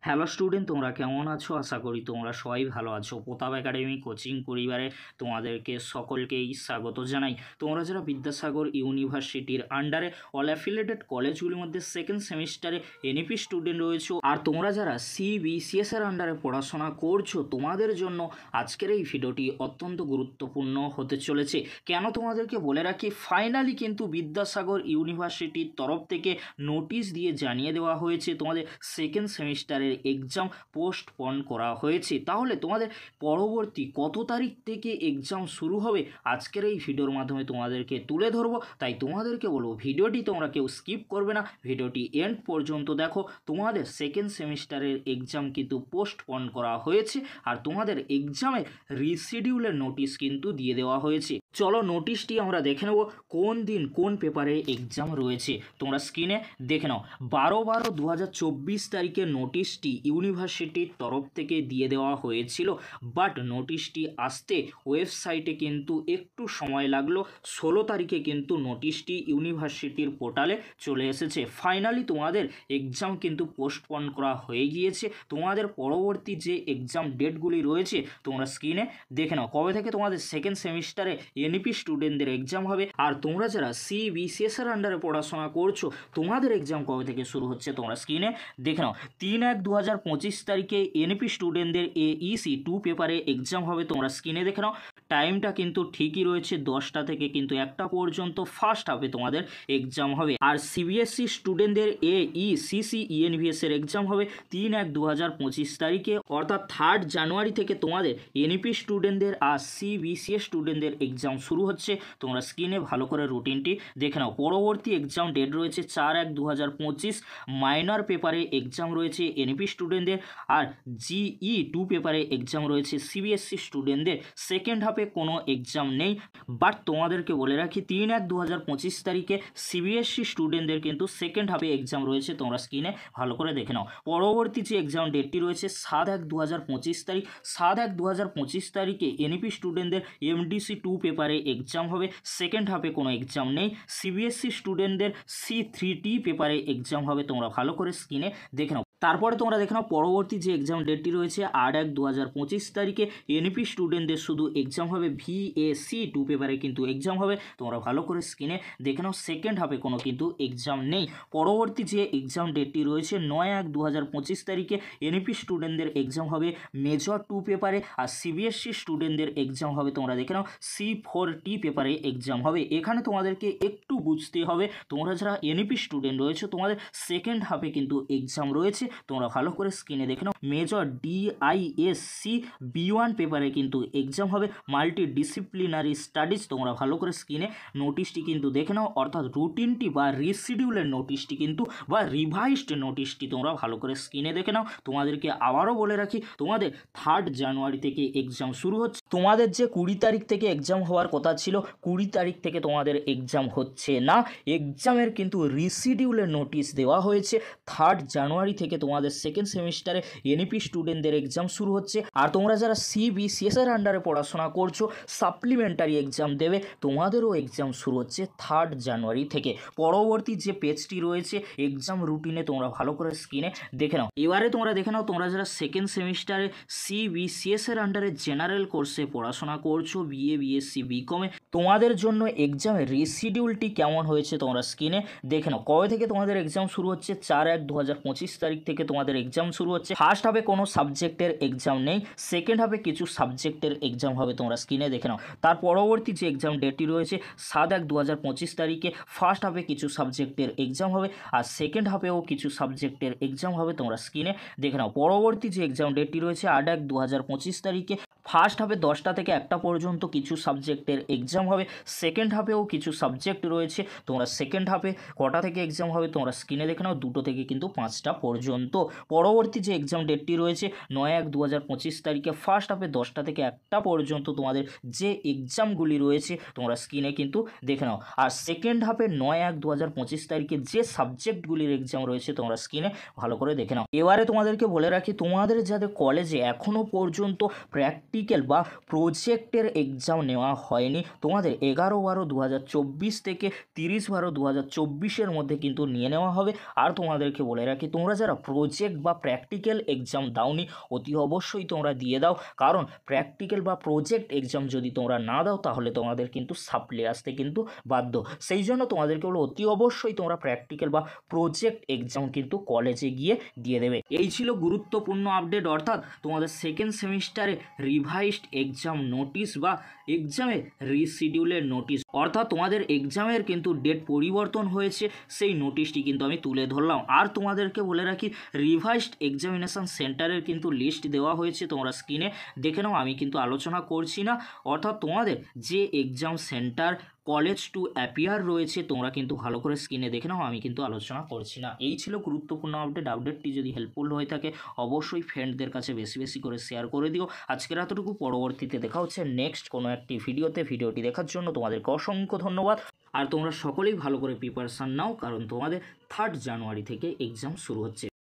Hello student, তোমরা কেমন আছো? আশা করি তোমরা সবাই ভালো আছো। প্রতাপ একাডেমি কোচিং পরিবারে তোমাদেরকে সকলকেই স্বাগত জানাই। তোমরা যারা বিদ্যাসাগর ইউনিভার্সিটির আন্ডারে অল অ্যাফিলিয়েটেড কলেজগুলির মধ্যে সেকেন্ড সেমিস্টারে এনইপি স্টুডেন্ট রয়েছো, আর তোমরা যারা সিবিসিএস এর আন্ডারে পড়াশোনা করছো, তোমাদের জন্য আজকের এই ভিডিওটি অত্যন্ত গুরুত্বপূর্ণ হতে চলেছে। কেন তোমাদেরকে বলে রাখি, ফাইনালি কিন্তু বিদ্যাসাগর ইউনিভার্সিটির তরফ থেকে নোটিশ দিয়ে জানিয়ে দেওয়া হয়েছে তোমাদের সেকেন্ড সেমিস্টারের এক্সাম পোস্টপোন করা হয়েছে। তাহলে তোমাদের পরবর্তী কত তারিখ থেকে এক্সাম শুরু হবে আজকের এই ভিডিওর মাধ্যমে তোমাদেরকে তুলে ধরবো। তাই তোমাদেরকে বলবো, ভিডিওটি তোমরা কেউ স্কিপ করবে না, ভিডিওটি এন্ড পর্যন্ত দেখো। তোমাদের সেকেন্ড সেমিস্টারের এক্সাম কিন্তু পোস্টপোন করা হয়েছে, আর তোমাদের এক্সামের রিশিডিউলের নোটিশ কিন্তু দিয়ে দেওয়া হয়েছে। চলো নোটিশটি আমরা দেখে নেব, কোন দিন কোন পেপারে এক্সাম রয়েছে। তোমরা স্ক্রিনে দেখে নাও। 12/12/2024 তারিখে নোটিশটি ইউনিভার্সিটির তরফ থেকে দিয়ে দেওয়া হয়েছিল, বাট নোটিশটি আসতে ওয়েবসাইটে কিন্তু একটু সময় লাগলো। 16 তারিখে কিন্তু নোটিশটি ইউনিভার্সিটির পোর্টালে চলে এসেছে। ফাইনালি তোমাদের এক্সাম কিন্তু পোস্টপোন করা হয়ে গিয়েছে। তোমাদের পরবর্তী যে এক্সাম ডেটগুলি রয়েছে তোমরা স্ক্রিনে দেখে নাও। কবে থেকে তোমাদের সেকেন্ড সেমিস্টারে এনইপি স্টুডেন্টদের এক্সাম হবে, আর তোমরা যারা সিবিসিএস এর আন্ডারে পড়াশোনা করছো তোমাদের এক্সাম কবে থেকে শুরু হচ্ছে তোমরা স্ক্রিনে দেখে নাও। 3/1/2025 তারিখে এনইপি স্টুডেন্টদের এইসি 2 পেপারে এক্সাম হবে। তোমরা স্ক্রিনে দেখে নাও। টাইমটা কিন্তু ঠিকই রয়েছে, 10টা থেকে কিন্তু 1টা পর্যন্ত ফার্স্ট হাফে তোমাদের এক্সাম হবে। আর সিবিএসসি স্টুডেন্টদের এইসিসি ইএনভিএস এর এক্সাম হবে 3/1/2025 তারিখে, অর্থাৎ 3 জানুয়ারি থেকে তোমাদের এনইপি স্টুডেন্টদের আর সিবিসিএস স্টুডেন্টদের এক্সাম শুরু হচ্ছে। তোমরা স্ক্রিনে ভালো করে রুটিনটি দেখে নাও। পরবর্তী এক্সাম ডেট রয়েছে 4/1/2025। মাইনর পেপারে এক্সাম রয়েছে এনইপি স্টুডেন্টদের, আর জিই 2 পেপারে এক্সাম রয়েছে সিবিএসসি স্টুডেন্টদের। সেকেন্ড হাফে কোনো এক্সাম নেই, বাট তোমাদেরকে বলে রাখি 3/1/2025 তারিখে সিবিএসসি স্টুডেন্টদের কিন্তু সেকেন্ড হাফে এক্সাম রয়েছে। তোমরা স্ক্রিনে ভালো করে দেখে নাও। পরবর্তী যে এক্সাম ডেটটি রয়েছে 7/1/2025 তারিখ। 7/1/2025 তারিখে এনইপি স্টুডেন্টদের এমডিসি 2 পেপারে এক্সাম হবে। সেকেন্ড হাফে কোনো এক্সাম নেই। সিবিএসসি স্টুডেন্টদের C3T পেপারে এক্সাম হবে। তোমরা ভালো করে স্ক্রিনে দেখে নাও। তারপরে তোমরা দেখে নাও পরবর্তী যে এক্সাম ডেটটি রয়েছে 8/1/2025 তারিখে এনইপি স্টুডেন্টদের শুধু এক্সাম হবে। VAC 2 পেপারে কিন্তু এক্সাম হবে। তোমরা ভালো করে স্ক্রিনে দেখে নাও। সেকেন্ড হাফে কোনো কিন্তু এক্সাম নেই। পরবর্তী যে এক্সাম ডেটটি রয়েছে 9/1/2025 তারিখে এনইপি স্টুডেন্টদের এক্সাম হবে মেজর 2 পেপারে, আর সিবিএসসি স্টুডেন্টদের এক্সাম হবে। তোমরা দেখে নাও C4T পেপারে এক্সাম হবে। এখানে তোমাদেরকে একটু বুঝতে হবে, তোমরা যারা এনইপি স্টুডেন্ট রয়েছে তোমাদের সেকেন্ড হাফে কিন্তু এক্সাম রয়েছে। তোমরা ভালো করে স্ক্রিনে দেখে নাও। মেজর DISC B1 পেপারে কিন্তু এক্সাম হবে। মাল্টি ডিসিপ্লিনারি স্টাডিজ, তোমরা ভালো করে স্ক্রিনে নোটিশটি কিন্তু দেখে নাও, অর্থাৎ রুটিনটি বা রিশিডিউলের নোটিশটি কিন্তু বা রিভাইজড নোটিশটি তোমরা ভালো করে স্ক্রিনে দেখে নাও। তোমাদেরকে আবারও বলে রাখি, তোমাদের 3 জানুয়ারি থেকে এক্সাম শুরু হচ্ছে। তোমাদের যে 20 তারিখ থেকে এক্সাম হওয়ার কথা ছিল, 20 তারিখ থেকে তোমাদের এক্সাম হচ্ছে না। এক্সামের কিন্তু রিশিডিউলের নোটিশ দেওয়া হয়েছে। 3 জানুয়ারি থেকে তোমাদের সেকেন্ড সেমিস্টারে এনইপি স্টুডেন্টদের এক্সাম শুরু হচ্ছে। আর তোমরা যারা সিবিসিএস এর আন্ডারে পড়াশোনা করছো, সাপ্লিমেন্টারি এক্সাম দেবে, তোমাদেরও এক্সাম শুরু হচ্ছে 3 জানুয়ারি থেকে। পরবর্তী যে পেজটি রয়েছে এক্সাম রুটিনে তোমরা ভালো করে স্ক্রিনে দেখে নাও। এবারে তোমরা দেখে নাও, তোমরা যারা সেকেন্ড সেমিস্টারে সিবিসিএস এর আন্ডারে জেনারেল কোর্সে পড়াশোনা করছো, বিএ বিএসসি বিকমে, তোমাদের জন্য এক্সামের রিশিডিউলটি কেমন হয়েছে তোমরা স্ক্রিনে দেখে নাও। কবে থেকে তোমাদের এক্সাম শুরু হচ্ছে? 4/1/2025 তারিখ থেকে তোমাদের এক্সাম শুরু হচ্ছে। ফার্স্ট হাফে কোনো সাবজেক্টের এক্সাম নেই, সেকেন্ড হাফে কিছু সাবজেক্টের এক্সাম হবে। তোমরা স্ক্রিনে দেখে নাও। তার পরবর্তী যে এক্সাম ডেটটি রয়েছে 7/1/2025 তারিখে ফার্স্ট হাফে কিছু সাবজেক্টের এক্সাম হবে, আর সেকেন্ড হাফেও কিছু সাবজেক্টের এক্সাম হবে। তোমরা স্ক্রিনে দেখে নাও। পরবর্তী যে এক্সাম ডেটটি রয়েছে 8/1/2025 তারিখে ফার্স্ট হাফে 10টা থেকে 1টা পর্যন্ত কিছু সাবজেক্টের এক্সাম হবে। সেকেন্ড হাফেও কিছু সাবজেক্ট রয়েছে। তোমরা সেকেন্ড হাফে কটা থেকে এক্সাম হবে তোমরা স্ক্রিনে দেখে নাও, 2টো থেকে কিন্তু 5টা পর্যন্ত। পরবর্তী যে এক্সাম ডেটটি রয়েছে 9/1/2025 তারিখে ফার্স্ট হাফে 10টা থেকে 1টা পর্যন্ত তোমাদের যে এক্সামগুলি রয়েছে তোমরা স্ক্রিনে কিন্তু দেখে নাও। আর সেকেন্ড হাফে 9/1/2025 তারিখে যে সাবজেক্টগুলির এক্সাম রয়েছে তোমরা স্ক্রিনে ভালো করে দেখে নাও। এবারে তোমাদেরকে বলে রাখি, তোমাদের যাদের কলেজে এখনও পর্যন্ত প্র্যাকটিস প্র্যাকটিক্যাল বা প্রজেক্টের এক্সাম নেওয়া হয়নি, তোমাদের 11/12/2024 থেকে 30/12/2024 মধ্যে কিন্তু নিয়ে নেওয়া হবে। আর তোমাদেরকে বলে রাখি, তোমরা যারা প্রজেক্ট বা প্র্যাকটিক্যাল এক্সাম দাওনি অতি অবশ্যই তোমরা দিয়ে দাও, কারণ প্র্যাকটিক্যাল বা প্রজেক্ট এক্সাম যদি তোমরা না দাও তাহলে তোমাদের কিন্তু সাপ্লি আসতে কিন্তু বাধ্য। সেই জন্য তোমাদেরকে বলো অতি অবশ্যই তোমরা প্র্যাকটিক্যাল বা প্রজেক্ট এক্সাম কিন্তু কলেজে গিয়ে দিয়ে দেবে। এই ছিল গুরুত্বপূর্ণ আপডেট, অর্থাৎ তোমাদের সেকেন্ড সেমিস্টারে রিভাইসড এক্সাম নোটিশ বা এক্সামের রিশিডিউলের নোটিশ, অর্থাৎ তোমাদের এক্সামের কিন্তু ডেট পরিবর্তন হয়েছে, সেই নোটিশটি কিন্তু আমি তুলে ধরলাম। আর তোমাদেরকে বলে রাখি, রিভাইসড এক্সামিনেশন সেন্টারের কিন্তু লিস্ট দেওয়া হয়েছে, তোমরা স্ক্রিনে দেখে নাও, আমি কিন্তু আলোচনা করছি না। অর্থাৎ তোমাদের যে exam centre college to appear রয়েছে তোমরা কিন্তু ভালো করে স্ক্রিনে দেখে নাও, আমি কিন্তু আলোচনা করছি না। এই ছিল গুরুত্বপূর্ণ আপডেটটি যদি হেল্পফুল হয়ে থাকে অবশ্যই ফ্রেন্ডদের কাছে বেশি বেশি করে শেয়ার করে দিও। আজকের এতটুকু, পরবর্তীতে দেখা হচ্ছে নেক্সট কোনো একটি ভিডিওতে। ভিডিওটি দেখার জন্য তোমাদেরকে অসংখ্য ধন্যবাদ। আর তোমরা সকলেই ভালো করে প্রিপারেশান নাও, কারণ তোমাদের 3 জানুয়ারি থেকে এক্সাম শুরু হচ্ছে।